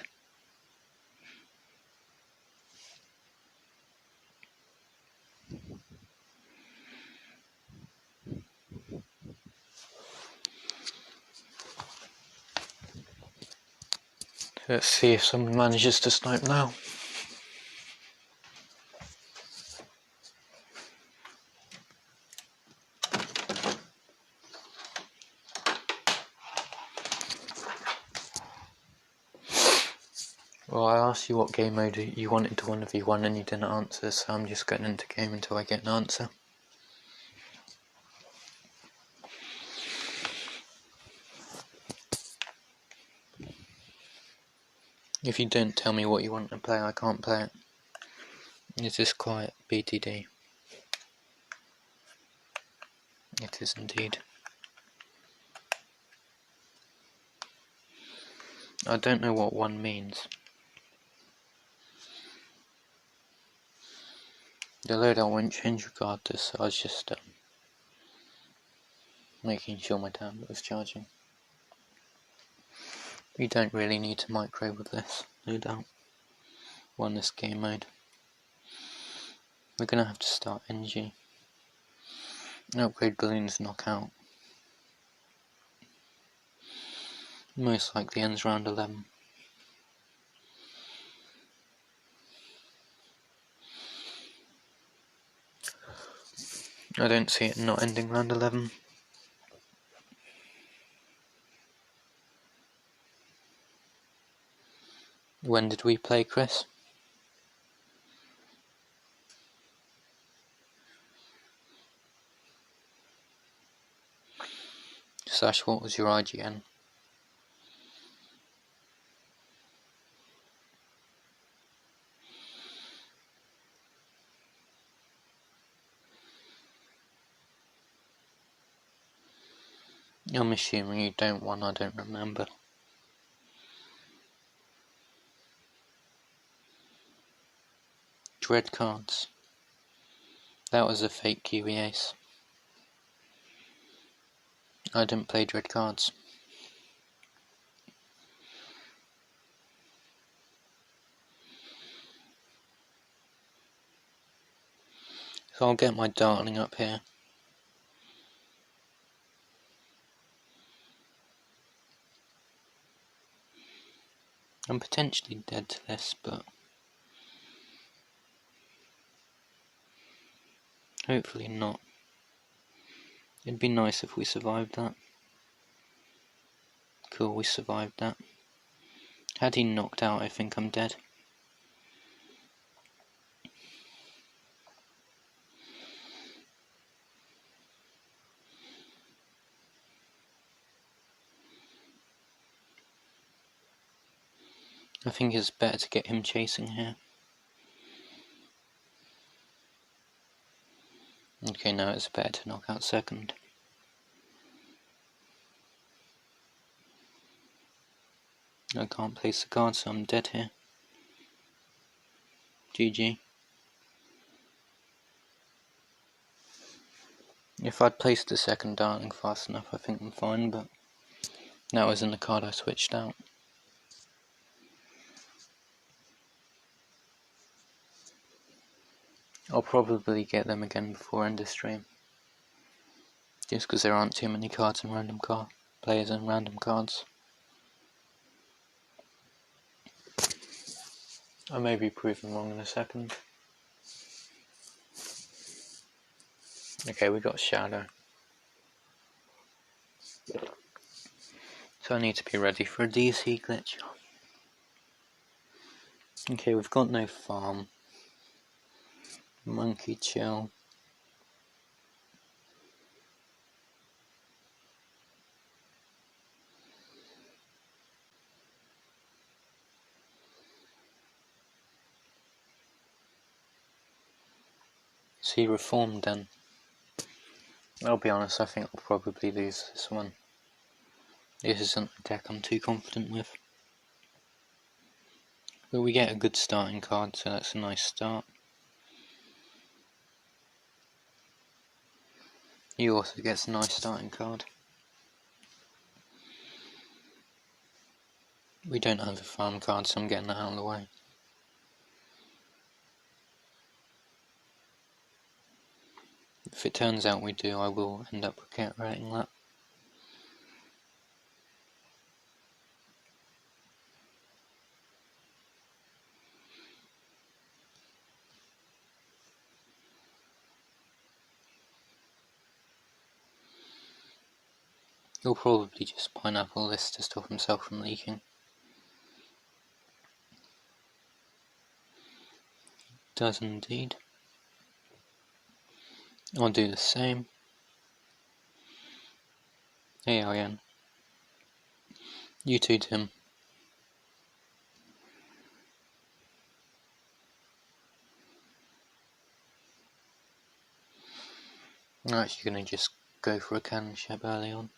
Let's see if someone manages to snipe now. Well, I asked you what game mode you wanted to 1v1 and you didn't answer, so I'm just getting into game until I get an answer. If you don't tell me what you want to play, I can't play it. Is this quiet? BTD. It is indeed. I don't know what one means. The loadout won't change regardless, so I was just making sure my tablet was charging. You don't really need to micro with this, no doubt. On this game mode. We're gonna have to start NG. Upgrade balloons knockout. Most likely ends round 11. I don't see it not ending round 11. When did we play, Chris? Sash, what was your IGN? I'm assuming you don't want, I don't remember. Dread cards. That was a fake Kiwi ace. I didn't play dread cards. So I'll get my dartling up here. I'm potentially dead to this, but hopefully not. It'd be nice if we survived that. Cool, we survived that. Had he knocked out, I think I'm dead. I think it's better to get him chasing here. Okay, now it's better to knock out second. I can't place the card, so I'm dead here. GG. If I'd placed the second dartling fast enough, I think I'm fine, but that wasn't the card I switched out. I'll probably get them again before end of stream. Just because there aren't too many cards and random players and random cards. I may be proven wrong in a second. Okay, we got Shadow. So I need to be ready for a DC glitch. Okay, we've got no farm. Monkey chill. Is he reformed then? I'll be honest, I think I'll probably lose this one. This isn't a deck I'm too confident with. But we get a good starting card, so that's a nice start. He also gets a nice starting card. We don't have a farm card, so I'm getting that out of the way. If it turns out we do, I will end up regretting that. He'll probably just pineapple this to stop himself from leaking. Does indeed. I'll do the same. Hey Ariane. You too, Tim. I'm actually going to just go for a cannon ship early on.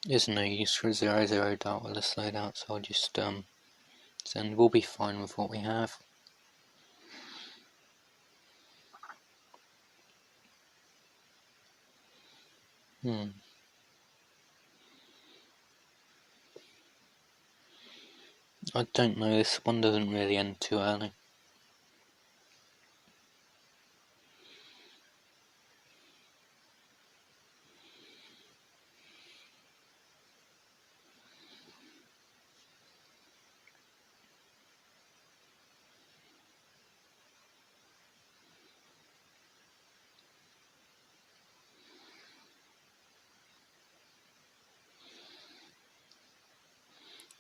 There's no use for a 0-0 dart with a slowed out, so I'll just send. We'll be fine with what we have. I don't know, this one doesn't really end too early.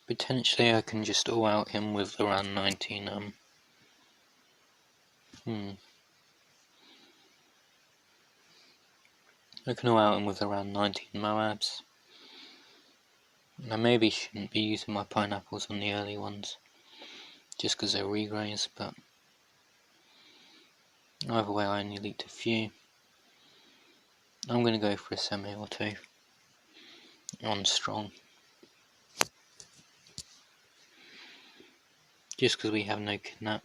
Potentially I can just all out him with around 19 I can all out him with around 19 Moabs. I maybe shouldn't be using my pineapples on the early ones, just because they're regrays, but either way I only leaked a few. I'm going to go for a semi or two on strong. Just because we have no kidnap.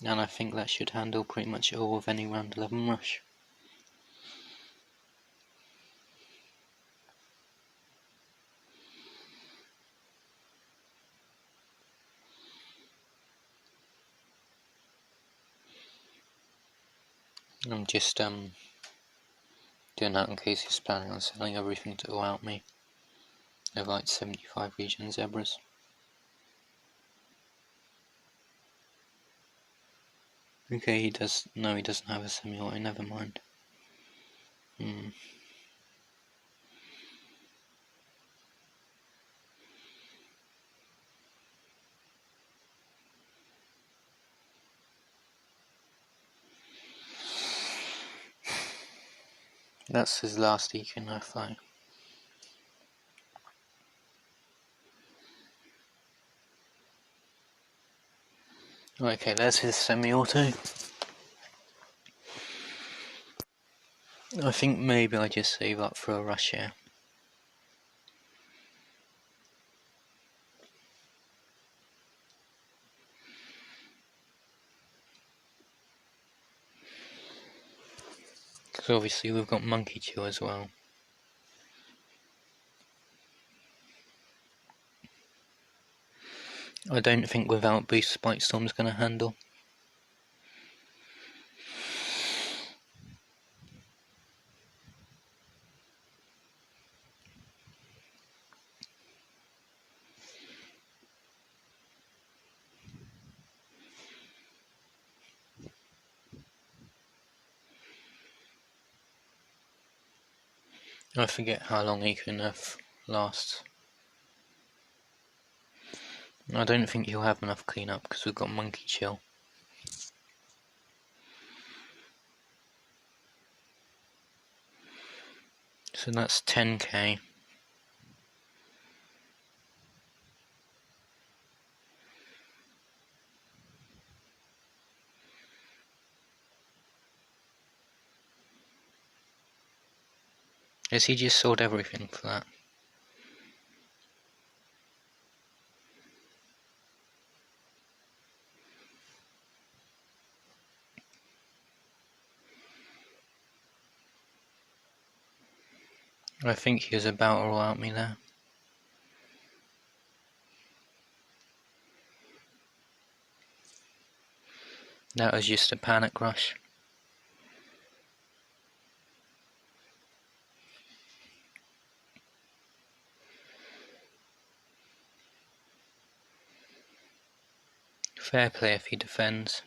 And I think that should handle pretty much all of any round 11 rush. I'm just doing that in case he's planning on selling everything to go out me. Of like 75 region zebras. Okay, he does. No, he doesn't have a semi-auto. Never mind. That's his last eco no fly. Okay, there's his semi-auto. I think maybe I just save up for a rush here. Because obviously we've got Monkey Chew as well. I don't think without boost Spike Storm's going to handle. I forget how long Eco Nerf lasts. I don't think he'll have enough cleanup because we've got Monkey Chill. So that's 10k. Has he just sold everything for that? I think he was about to roll out me there. That was just a panic rush. Fair play if he defends.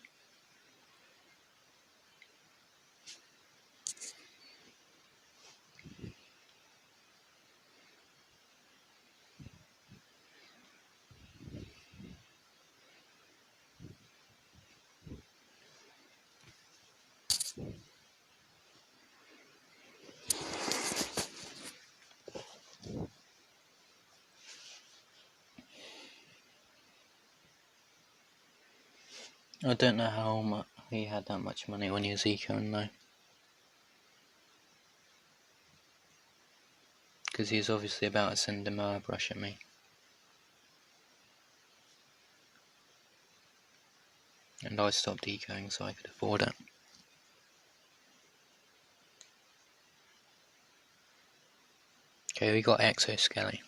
I don't know how much he had that much money when he was ecoing though. Because he was obviously about to send a Moab rush at me. And I stopped ecoing so I could afford it. Okay, we got Exoskelly.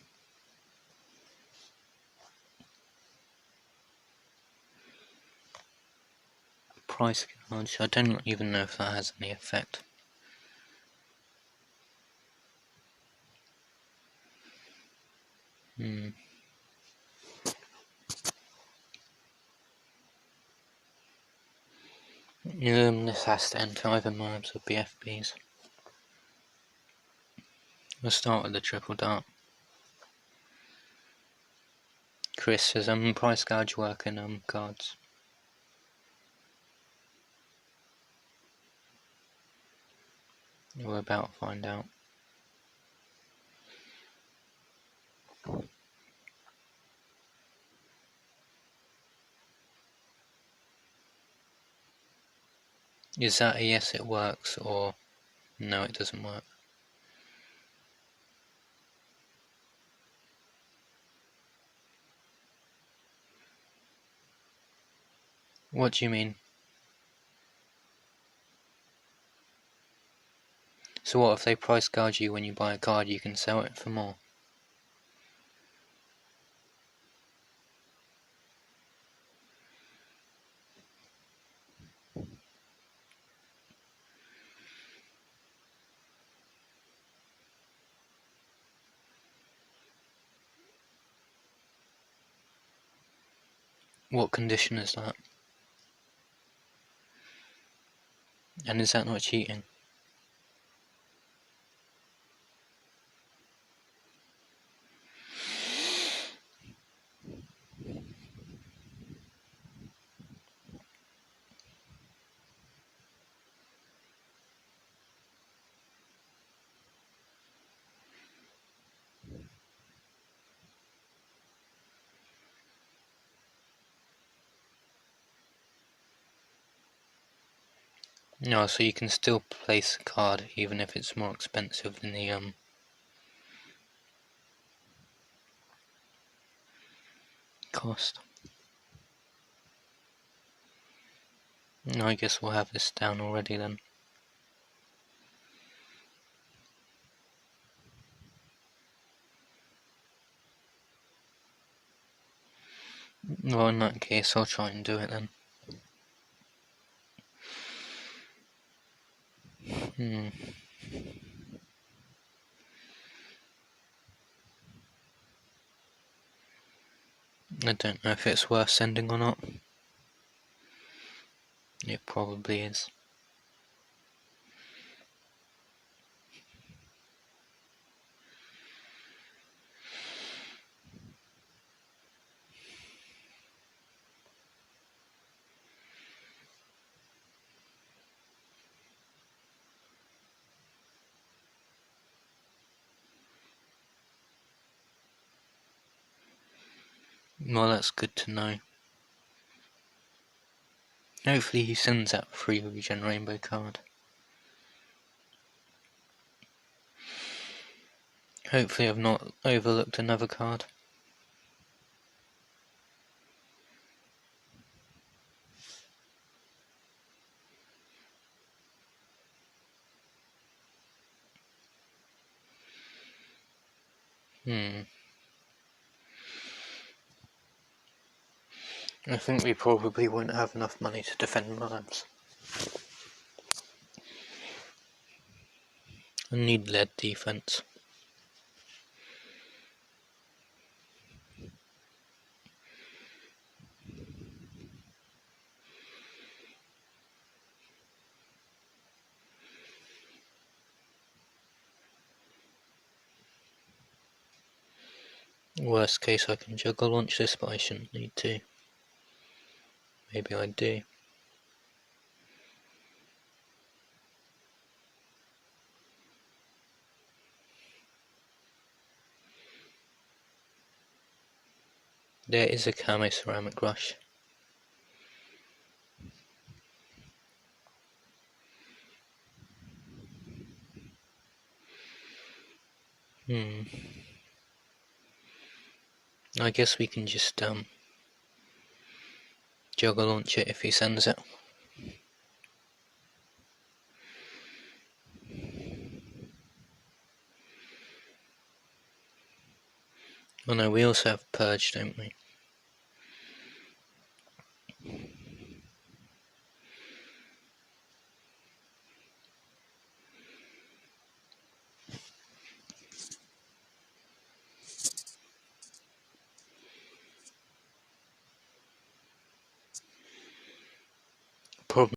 Price gouge, I don't even know if that has any effect. This has to enter either Moabs or BFBs. We'll start with the triple dart. Chris says, price gouge work in cards. We're about to find out. Is that a yes it works or no it doesn't work? What do you mean? So what if they price gouge you when you buy a card, you can sell it for more? What condition is that? And is that not cheating? No, so you can still place a card even if it's more expensive than the cost. No, I guess we'll have this down already then. Well, in that case, I'll try and do it then. I don't know if it's worth sending or not. It probably is. Well, that's good to know. Hopefully he sends that free Regen Rainbow card. Hopefully I've not overlooked another card. I think we probably won't have enough money to defend labs. I need lead defense. Worst case I can juggle launch this, but I shouldn't need to. Maybe I do. There is a camo ceramic rush. I guess we can just juggle launch it if he sends it. Oh no, we also have Purge, don't we?